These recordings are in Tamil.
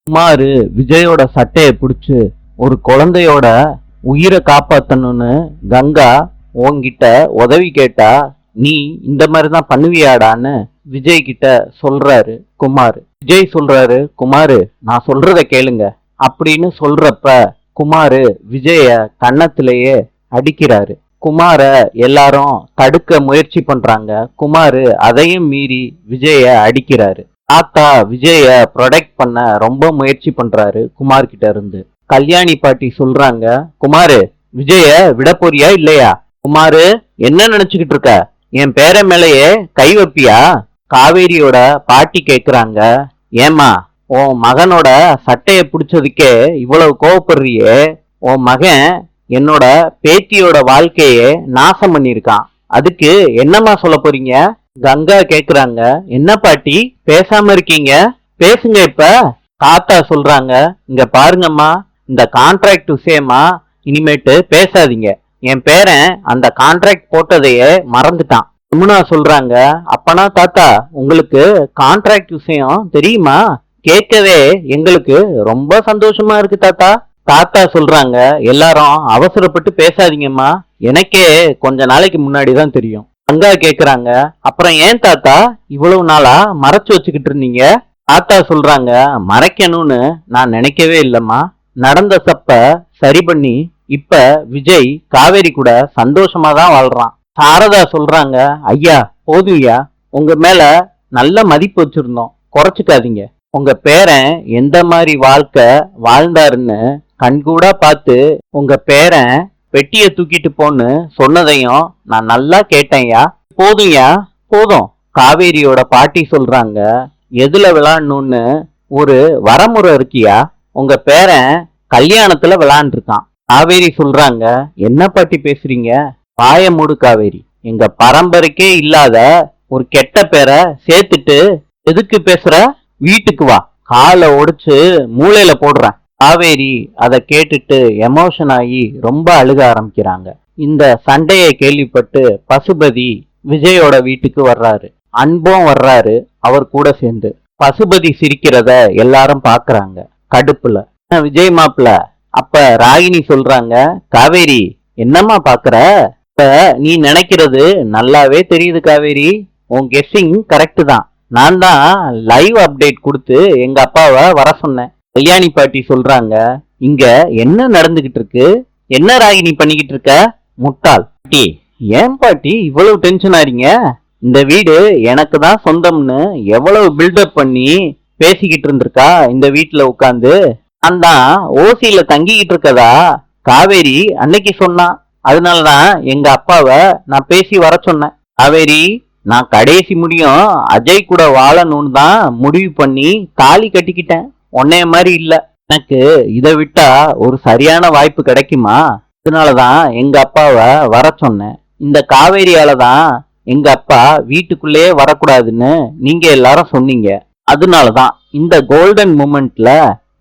குமாரு விஜயோட சட்டைய பிடிச்சு ஒரு குழந்தையோட உயிரை காப்பாத்தணும்னு கங்கா உன்கிட்ட உதவி கேட்டா நீ இந்த மாதிரிதான் பண்ணுவியாடான்னு விஜய் கிட்ட சொல்றாரு குமார். விஜய் சொல்றாரு, குமாரு நான் சொல்றத கேளுங்க அப்படின்னு சொல்றப்ப குமாரு விஜய கன்னத்திலேயே அடிக்கிறாரு. குமார எல்லாரும் தடுக்க முயற்சி பண்றாங்க. குமாரு அதையும் மீறி விஜய அடிக்கிறாரு. தாத்தா விஜய ப்ரொடெக்ட் பண்ண ரொம்ப முயற்சி பண்றாரு குமார் கிட்ட இருந்து. கல்யாணி பாட்டி சொல்றாங்க, குமாரு விஜய விட போறியா இல்லையா? குமாரு என்ன நினைச்சுக்கிட்டு இருக்க? என் பேர மேலேயே கை வைப்பியா? காவேரியோட பாட்டி கேக்குறாங்க, ஏமா உன் மகனோட சட்டைய பிடிச்சதுக்கே இவ்வளவு கோவப்படுறியே? உன் மகன் என்னோட பேத்தியோட வாழ்க்கையே நாசம் பண்ணிருக்கான், அதுக்கு என்னம்மா சொல்ல போறீங்க? கங்கா கேக்குறாங்க, என்ன பாட்டி பேசாம இருக்கீங்க, பேசுங்க இப்ப. தாத்தா சொல்றாங்க, இங்க பாருங்கம்மா, இந்த கான்ட்ராக்ட் விஷயமா இனிமேட்டு பேசாதீங்க. என் பேரன் அந்த கான்ட்ராக்ட் போட்டதையே மறந்துட்டான். யமுனா சொல்றாங்க, அப்பனா தாத்தா உங்களுக்கு கான்ட்ராக்ட் விஷயம் தெரியுமா? கேட்கவே எங்களுக்கு ரொம்ப சந்தோஷமா இருக்கு தாத்தா. தாத்தா சொல்றாங்க, எல்லாரும் அவசரப்பட்டு பேசாதீங்கம்மா, எனக்கே கொஞ்ச நாளைக்கு முன்னாடிதான் தெரியும். கங்கா கேக்குறாங்க, அப்புறம் ஏன் தாத்தா இவ்வளவு நாளா மறைச்சு வச்சுக்கிட்டு இருந்தீங்க? தாத்தா சொல்றாங்க, மறைக்கணும்னு நான் நினைக்கவே இல்லம்மா, நடந்த தப்ப சரி பண்ணி இப்ப விஜய் காவேரி கூட சந்தோஷமா தான் வாழ்றான். சாரதா சொல்றாங்க, ஐயா போதுயா, உங்க மேல நல்ல மதிப்பு வச்சிருந்தோம், குறைச்சுக்காதீங்க. உங்க பேரன் எந்த மாதிரி வாழ்க்கை வாழ்ந்தாருன்னு கண்கூடா பார்த்து உங்க பேரன் பெட்டிய தூக்கிட்டு போன்னு சொன்னதையும் நான் நல்லா கேட்டேன்யா. போதும்யா போதும். காவேரியோட பாட்டி சொல்றாங்க, எதுல விளையாடணும்னு ஒரு வரமுறை இருக்கியா? உங்க பேரன் கல்யாணத்துல விளையாண்டுருக்கான். காவேரி சொல்றாங்க, என்ன பாட்டி பேசுறீங்க? பாய மூடு காவேரி, எங்க பரம்பரைக்கே இல்லாத ஒரு கெட்ட பேரை சேர்த்துட்டு எதுக்கு பேசுற? வீட்டுக்கு வா, காலை ஒடிச்சு மூளையில போடுறேன். காவேரி அதை கேட்டுட்டு எமோஷன் ஆகி ரொம்ப அழுக ஆரம்பிக்கிறாங்க. இந்த சண்டையை கேள்விப்பட்டு பசுபதி விஜயோட வீட்டுக்கு வர்றாரு. அன்பும் வர்றாரு அவர் கூட சேர்ந்து. பசுபதி சிரிக்கிறத எல்லாரும் பாக்குறாங்க கடுப்புல. விஜய் மாப்பிள்ள. அப்ப ராகினி சொல்றாங்க, காவேரி என்னம்மா பாக்குற? இப்ப நீ நினைக்கிறது நல்லாவே தெரியுது காவேரி, உன் கெஸ்ஸிங் கரெக்ட் தான். நான் தான் லைவ் அப்டேட் கொடுத்து எங்க அப்பாவை வர சொன்னேன். கல்யாணி பாட்டி சொல்றாங்க, இங்க என்ன நடந்துகிட்டு இருக்கு? என்ன ராகினி பண்ணிக்கிட்டு இருக்க? முட்டாள் பாட்டி. ஏன் பாட்டி இவ்வளவு டென்ஷன் ஆறீங்க? இந்த வீடு எனக்கு தான் சொந்தம்னு எவ்வளவு பில்டப் பண்ணி பேசிக்கிட்டு இருந்திருக்கா இந்த வீட்டுல உட்காந்து. நான் தான் ஓசியில தங்கிக்கிட்டு இருக்கதா காவேரி அன்னைக்கு சொன்னான். அதனாலதான் எங்க அப்பாவை நான் பேசி வர சொன்னேன். காவேரி, நான் கடைசி முடியும் அஜய் கூட வாழணும்னு தான் முடிவு பண்ணி தாலி கட்டிக்கிட்டேன். உன்னைய மாதிரி இல்ல. எனக்கு இதை விட்டா ஒரு சரியான வாய்ப்பு கிடைக்குமா? அதனாலதான் எங்க அப்பாவை வர சொன்னேன். இந்த காவேரியால தான் எங்க அப்பா வீட்டுக்குள்ளேயே வரக்கூடாதுன்னு நீங்க எல்லாரும் சொன்னீங்க. அதனாலதான் இந்த கோல்டன் மூமெண்ட்ல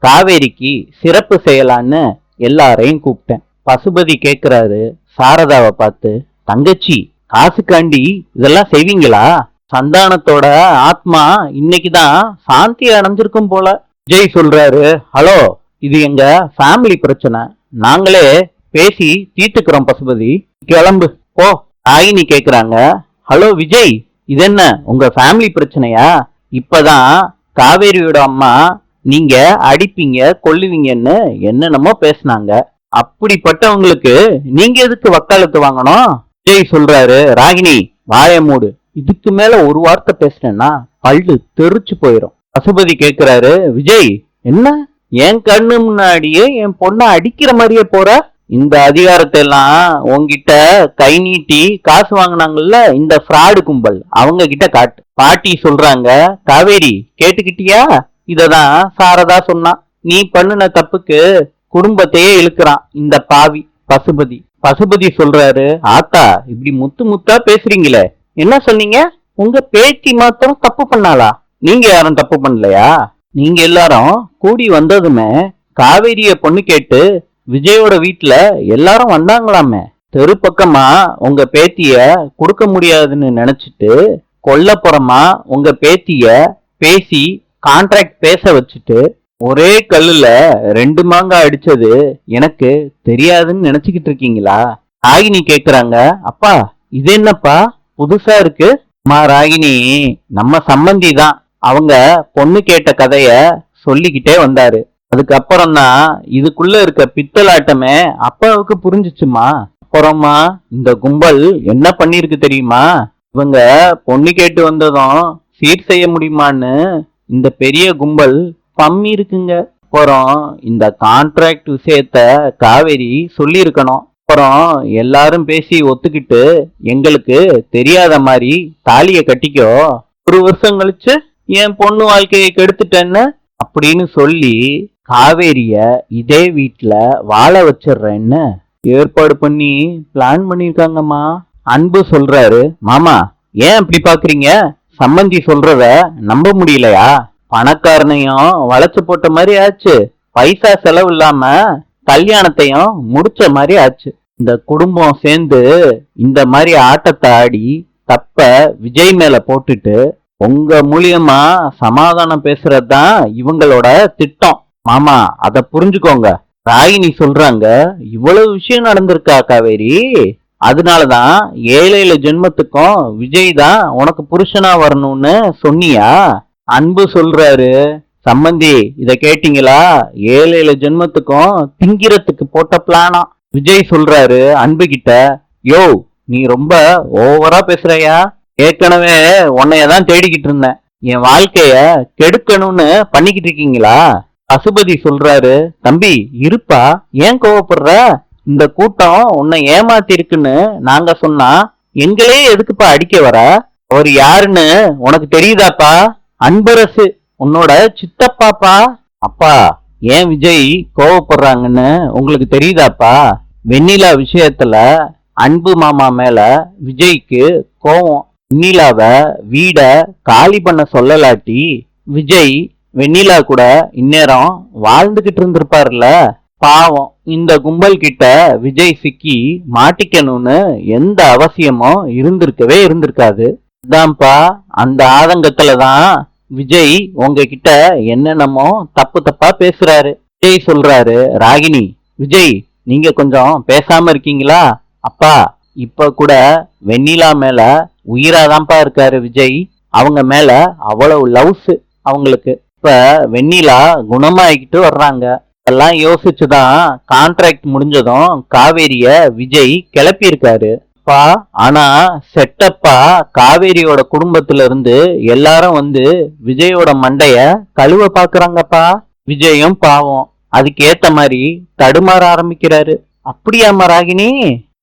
காவேரிக்கு சிறப்பு செய்யலான்னு எல்லாரையும் கூப்பிட்டேன். பசுபதி கேக்குறாரு சாரதாவை பார்த்து, தங்கச்சி காசுக்காண்டி இதெல்லாம் செய்வீங்களா? சந்தானத்தோட ஆத்மா இன்னைக்குதான் சாந்தி அடைஞ்சிருக்கும் போல. விஜய் சொல்றாரு, ஹலோ, இது எங்க ஃபேமிலி பிரச்சனை, நாங்களே பேசி தீர்த்துக்கிறோம் பசுபதி, கிளம்பு போ. ராகினி கேக்குறாங்க, ஹலோ விஜய், இது என்ன உங்க ஃபேமிலி பிரச்சனையா? இப்பதான் காவேரியோட அம்மா நீங்க அடிப்பீங்க கொல்லுவீங்கன்னு என்னென்னமோ பேசினாங்க. அப்படிப்பட்டவங்களுக்கு நீங்க எதுக்கு வக்காலத்து வாங்கணும்? விஜய் சொல்றாரு, ராகினி வாய மூடு, இதுக்கு மேல ஒரு வார்த்தை பேசினேன்னா பல்லு தெரிச்சு போயிடும். பசுபதி கேக்குறாரு, விஜய் என்ன என் கண்ணு முன்னாடியே என் பொண்ணை அடிக்கிற மாதிரியே போற? இந்த அதிகாரத்தை எல்லாம் உன்கிட்ட கை நீட்டி காசு வாங்கினாங்கல்ல இந்த ஃப்ராடு கும்பல், அவங்க கிட்ட காட்டு. பாட்டி சொல்றாங்க, காவேரி கேட்டுக்கிட்டியா? இததான் சாரதா சொன்னா, நீ பண்ணுன தப்புக்கு குடும்பத்தையே இழுக்கிறான் இந்த பாவி பசுபதி. பசுபதி சொல்றாரு, ஆத்தா இப்படி முத்து முத்தா பேசுறீங்களே, என்ன சொன்னீங்க? உங்க பேத்தி மாத்திரம் தப்பு பண்ணாளா? நீங்க யாரும் தப்பு பண்ணலையா? நீங்க எல்லாரும் கூடி வந்ததுமே காவேரிய பொண்ணு கேட்டு விஜயோட வீட்டுல எல்லாரும் வந்தாங்களாமே. தெரு பக்கமா உங்க பேத்திய கொடுக்க முடியாதுன்னு நினைச்சிட்டு கொல்லப்புறமா உங்க பேத்திய பேசி கான்ட்ராக்ட் பேச வச்சுட்டு ஒரே கல்லுல ரெண்டு மாங்காய் அடிச்சது எனக்கு தெரியாதுன்னு நினைச்சுக்கிட்டு இருக்கீங்களா? ராகினி கேக்குறாங்க. அப்பா, இது என்னப்பா புதுசா இருக்கு? அம்மா ராகினி, நம்ம சம்பந்தி தான். அவங்க பொண்ணு கேட்ட கதைய சொல்லிக்கிட்டே வந்தாரு. அதுக்கப்புறம் தான் இதுக்குள்ள இருக்க பித்தலாட்டமே அப்பாவுக்கு புரிஞ்சுச்சுமா. அப்புறமா இந்த கும்பல் என்ன பண்ணிருக்கு தெரியுமா? இவங்க பொண்ணு கேட்டு வந்ததும் சீர் செய்ய முடியுமான்னு இந்த பெரிய கும்பல் பம்மி இருக்குங்க. அப்புறம் இந்த கான்ட்ராக்ட் விஷயத்த காவேரி சொல்லி இருக்கணும். அப்புறம் எல்லாரும் பேசி ஒத்துக்கிட்டு எங்களுக்கு தெரியாத மாதிரி தாலிய கட்டிக்கோ, 1 வருஷம் கழிச்சு என் பொண்ணு வாழ்க்கையை கெடுத்துட்டேன்னு அப்படின்னு சொல்லி காவேரிய இதே வீட்டுல வாழ வச்சிடுறேன்னு ஏற்பாடு பண்ணி பிளான் பண்ணிருக்காங்கம்மா. அன்பு சொல்றாரு. மாமா, ஏன் அப்படி பாக்குறீங்க? சம்மந்தி சொல்றத நம்ப முடியலையா? பணக்காரனையும் வளைச்சு போட்ட மாதிரி ஆச்சு, பைசா செலவு இல்லாம கல்யாணத்தையும் முடிச்ச மாதிரி ஆச்சு. இந்த குடும்பம் சேர்ந்து இந்த மாதிரி ஆட்டத்தை ஆடி தப்ப விஜய் மேல போட்டுட்டு உங்க மூலியமா சமாதானம் பேசுறதுதான் இவங்களோட திட்டம். மாமா, அத புரிஞ்சுக்கோங்க. ராகினி சொல்றாங்க, இவ்வளவு விஷயம் நடந்திருக்கா காவேரி? அதனாலதான் 7 ஜென்மத்துக்கும் விஜய் தான் உனக்கு புருஷனா வரணும்னு சொன்னியா? அன்பு சொல்றாரு. சம்பந்தி, இத கேட்டீங்களா? 7 ஜென்மத்துக்கும் திங்கிறதுக்கு போட்ட பிளானா. விஜய் சொல்றாரு அன்பு கிட்ட, யோ நீ ரொம்ப ஓவரா பேசுறையா? ஏற்கனவே உன்னையதான் தேடிக்கிட்டு இருந்தேன். என் வாழ்க்கைய கெடுக்கணும்னு பண்ணிக்கிட்டு இருக்கீங்களா? பசுபதி சொல்றாரு, தம்பி இருப்பா, ஏன் கோவப்படுற? இந்த கூட்டம் உன்னை ஏமாத்தி இருக்குன்னு நாங்க சொன்னா எங்களே எதுக்குப்பா அடிக்க வர? அவர் யாருன்னு உனக்கு தெரியுதாப்பா? அன்பரசு, உன்னோட சித்தப்பாப்பா. அப்பா, ஏன் விஜய் கோவப்படுறாங்கன்னு உங்களுக்கு தெரியுதாப்பா? வெண்ணிலா விஷயத்துல அன்பு மாமா மேல விஜய்க்கு கோவம். வெண்ணிலாவ வீட காலி பண்ண சொல்லலாட்டி விஜய் வெண்ணிலா கூட இந்நேரம் வாழ்ந்துகிட்டு இருந்திருப்பாருல. பாவம், இந்த கும்பல் கிட்ட விஜய் சிக்கி மாட்டிக்கணும்னு எந்த அவசியமும் இருந்திருக்காது. அதான்ப்பா, அந்த ஆதங்கத்துலதான் விஜய் உங்ககிட்ட என்னென்னமோ தப்பு தப்பா பேசுறாரு. விஜய் சொல்றாரு, ராகினி, விஜய் நீங்க கொஞ்சம் பேசாம இருக்கீங்களா? அப்பா, இப்ப கூட வெண்ணிலா மேல உயிராதான்ப்பா இருக்காரு விஜய். அவங்க மேல அவ்வளவு லவ்ஸ் அவங்களுக்கு. இப்ப வெண்ணிலா குணமாயிக்கிட்டு வர்றாங்க. எல்லாம் யோசிச்சுதான் கான்ட்ராக்ட் முடிஞ்சதும் காவேரிய விஜய் கிளப்பி இருக்காரு. ஆனா செட்டப்பா காவேரியோட குடும்பத்துல இருந்து எல்லாரும் வந்து விஜயோட மண்டைய கழுவ பாக்குறாங்கப்பா. விஜயும் பாவம் அதுக்கு ஏத்த மாதிரி தடுமாற ஆரம்பிக்கிறாரு. அப்படியாமா ராகினி?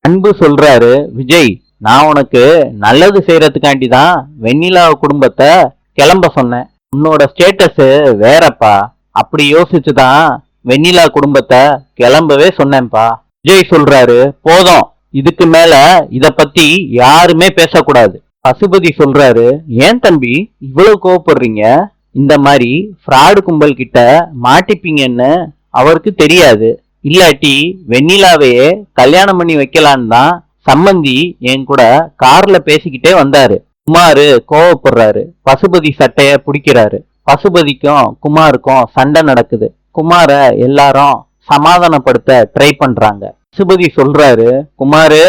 அன்பு சொல்றாரு, விஜய் நான் உனக்கு நல்லது செய்யறதுக்காண்டி தான் வெண்ணிலா குடும்பத்தை கிளம்ப சொன்னேன். உன்னோட ஸ்டேட்டஸ் வேறப்பா, அப்படி யோசிச்சுதான் வெண்ணிலா குடும்பத்தை கிளம்பவே சொன்னேன்ப்பா. விஜய் சொல்றாரு, போதும், இதுக்கு மேல இத பத்தி யாருமே பேசக்கூடாது. பசுபதி சொல்றாரு, ஏன் தம்பி இவ்வளவு கோவப்படுறீங்க? இந்த மாதிரி ஃப்ராடு கும்பல் கிட்ட மாட்டிப்பீங்கன்னு அவருக்கு தெரியாது. இல்லாட்டி வெண்ணிலாவையே கல்யாணம் பண்ணி வைக்கலான்னு தான் சம்மந்தி என் கூட கார்ல பேசிக்கிட்டே வந்தாரு. குமாரு கோவப்படுறாரு. பசுபதி சட்டைய பிடிக்கிறாரு. பசுபதிக்கும் குமாருக்கும் சண்டை நடக்குது. குமார எல்லாரும் சமாதானப்படுத்த ட்ரை பண்றாங்க. பசுபதி சொல்றாரு, குமாரு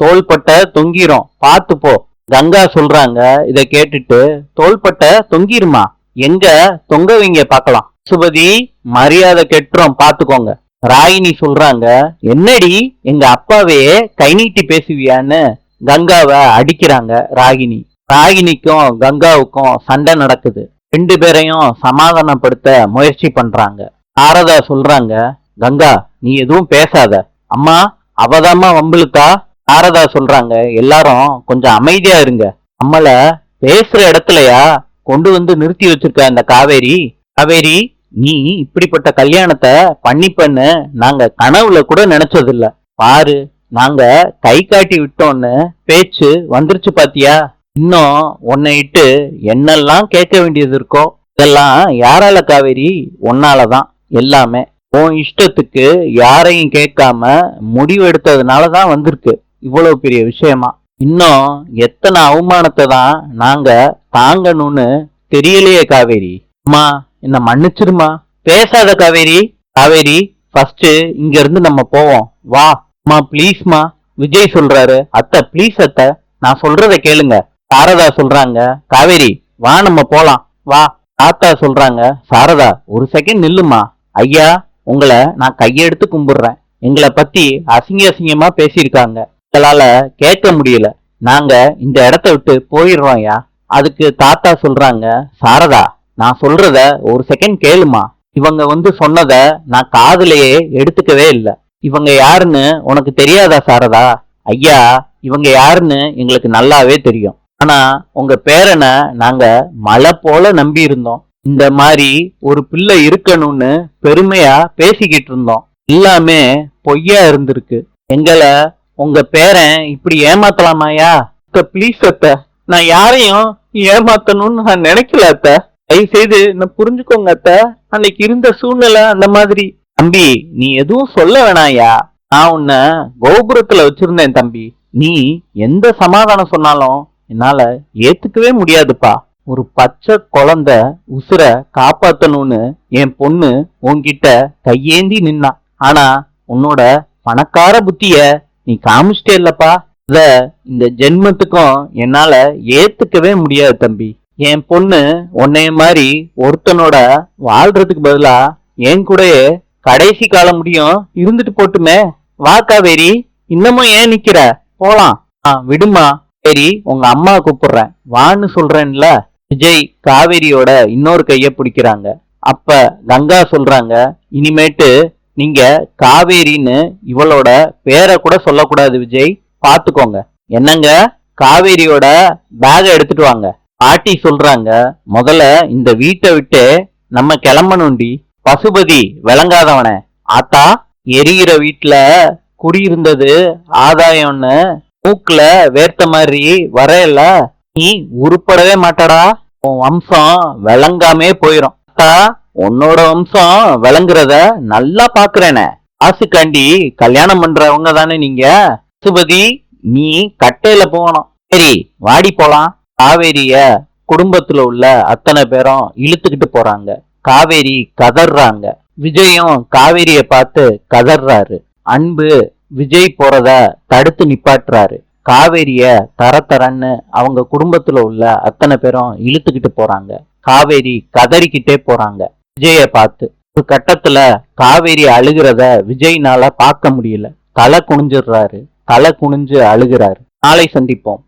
தோள்பட்ட தொங்கிரும், பாத்து போ. கங்கா சொல்றாங்க. இத கேட்டுட்டு, தோள்பட்ட தொங்கிருமா? எங்க தொங்க வைங்க பாக்கலாம். பசுபதி, மரியாதை கெட்டுரும், பாத்துக்கோங்க. ராகினி சொல்றாங்க, என்னடி எங்க அப்பாவையே கை நீட்டி பேசுவியான்னு கங்காவை அடிக்கிறாங்க ராகினி. ராகினிக்கும் கங்காவுக்கும் சண்டை நடக்குது. 2 பேரையும் சமாதானப்படுத்த முயற்சி பண்றாங்க. சாரதா சொல்றாங்க, கங்கா நீ எதுவும் பேசாத, அம்மா அவதாம்மா வம்பிழுத்தா. சாரதா சொல்றாங்க, எல்லாரும் கொஞ்சம் அமைதியா இருங்க, நம்மள பேசுற இடத்துலயா கொண்டு வந்து நிறுத்தி வச்சிருக்க இந்த காவேரி. காவேரி, நீ இப்படிப்பட்ட கல்யாணத்தை பண்ணிப்பன்னு நாங்க கனவுல கூட நினைச்சதில்ல. பாரு, நாங்க கை காட்டி விட்டோன்னு பேச்சு வந்துருச்சு பாத்தியா? இன்னும் உன்னை இட்டு என்னெல்லாம் கேட்க வேண்டியது இருக்கோ இதெல்லாம் யாரால காவேரி? உன்னாலதான். எல்லாமே உன் இஷ்டத்துக்கு யாரையும் கேட்காம முடிவு எடுத்ததுனாலதான் வந்திருக்கு இவ்வளவு பெரிய விஷயமா. இன்னும் எத்தனை அவமானத்தை தான் நாங்க தாங்கணும்னு தெரியலையே காவேரி. அம்மா என்ன மன்னிச்சிருமா, பேசாத காவேரி. காவேரி, ஃபர்ஸ்ட் இங்க இருந்து நம்ம போவோம் வா. அம்மா ப்ளீஸ்மா. விஜய் சொல்றாரு. அத்தை ப்ளீஸ் அத்தை, நான் சொல்றத கேளுங்க. சாரதா சொல்றாங்க. காவேரி வா நம்ம போலாம் வா. தாத்தா சொல்றாங்க. சாரதா ஒரு செகண்ட் நில்லுமா. ஐயா, உங்களை நான் கையெடுத்து கும்பிடுறேன். எங்களை பத்தி அசிங்க அசிங்கமா பேசியிருக்காங்க, எங்களால கேட்க முடியல. நாங்க இந்த இடத்த விட்டு போயிடுறோம் ஐயா. அதுக்கு தாத்தா சொல்றாங்க. சாரதா, நான் சொல்றத ஒரு செகண்ட் கேளுமா. இவங்க சொன்னத நான் காதுலயே எடுத்துக்கவே இல்லை. இவங்க யாருன்னு உனக்கு தெரியாதா சாரதா? ஐயா, இவங்க யாருன்னு எங்களுக்கு நல்லாவே தெரியும். ஆனா உங்க பேரனை நாங்க மலை போல நம்பி இருந்தோம். இந்த மாதிரி ஒரு பிள்ளை இருக்கணும்னு பெருமையா பேசிக்கிட்டு இருந்தோம். எல்லாமே பொய்யா இருந்திருக்கு. எங்களை உங்க பேரன் இப்படி ஏமாத்தலாமாயா? ப்ளீஸ் அத்த, நான் யாரையும் ஏமாத்தணும்னு நான் நினைக்கல அத்த. தயவு செய்து என்ன புரிஞ்சுக்கோங்க அத்த. அன்னைக்கு இருந்த சூழ்நிலை அந்த மாதிரி. தம்பி, நீ எதுவும் சொல்ல வேணாயா. நான் உன்னை கோபுரத்துல வச்சிருந்தேன் தம்பி. நீ எந்த சமாதானம் சொன்னாலும் என்னால ஏத்துக்கவே முடியாதுப்பா. ஒரு பச்சை குழந்தை உசுர காப்பாத்தணும்னு என் பொண்ணு உன்கிட்ட கையேந்தி நின்னா. ஆனா உன்னோட பணக்கார புத்திய நீ காமிச்சிட்டே இல்லப்பா. அத இந்த ஜென்மத்துக்கும் என்னால ஏத்துக்கவே முடியாது தம்பி. என் பொண்ணு உன்னைய மாதிரி ஒருத்தனோட வாழ்றதுக்கு பதிலா என் கூடயே கடைசி காலம் முடியும் இருந்துட்டு போட்டுமே. வா காவேரி, இன்னமும் ஏன் நிக்கிற? போலாம். விடுமா. சரி, உங்க அம்மா கூப்பிடுறேன் வான்னு சொல்றேன்ல. விஜய் காவேரியோட இன்னொரு கைய பிடிக்கிறாங்க. அப்ப கங்கா சொல்றாங்க. இனிமேட்டு நீங்க காவேரின்னு இவளோட பேரை கூட சொல்லக்கூடாது விஜய், பாத்துக்கோங்க. என்னங்க, காவேரியோட பேக எடுத்துட்டு வாங்க. பாட்டி சொல்றாங்க. முதல்ல இந்த வீட்டை விட்டு நம்ம கிளம்பணும்டி. பசுபதி விளங்காதவன. ஆத்தா, எரியிற வீட்டுல குடியிருந்தது ஆதாயம்னு மூக்குல வேர்த்த மாதிரி வரையல. நீ உருப்படவே மாட்டடா. உன் வம்சம் விளங்காமே போயிரும். ஆத்தா, உன்னோட வம்சம் விளங்குறத நல்லா பாக்குறேனே. ஆசுக்காண்டி கல்யாணம் பண்றவங்க தானே நீங்க. பசுபதி, நீ கட்டையில போகணும். சரி வாடி போலாம். காவேரிய குடும்பத்துல உள்ள அத்தனை பேரும் இழுத்துக்கிட்டு போறாங்க. காவேரி கதறாங்க. விஜயும் காவேரிய பார்த்து கதறாரு. அன்பு விஜய் போறத தடுத்து நிப்பாட்டுறாரு. காவேரிய தரன்னு அவங்க குடும்பத்துல உள்ள அத்தனை பேரும் இழுத்துக்கிட்டு போறாங்க. காவேரி கதறிக்கிட்டே போறாங்க விஜய பார்த்து. ஒரு கட்டத்துல காவேரி அழுகிறத விஜய்னால பார்க்க முடியல. தலை குனிஞ்சிடுறாரு. தலை குனிஞ்சு அழுகிறாரு. நாளை சந்திப்போம்.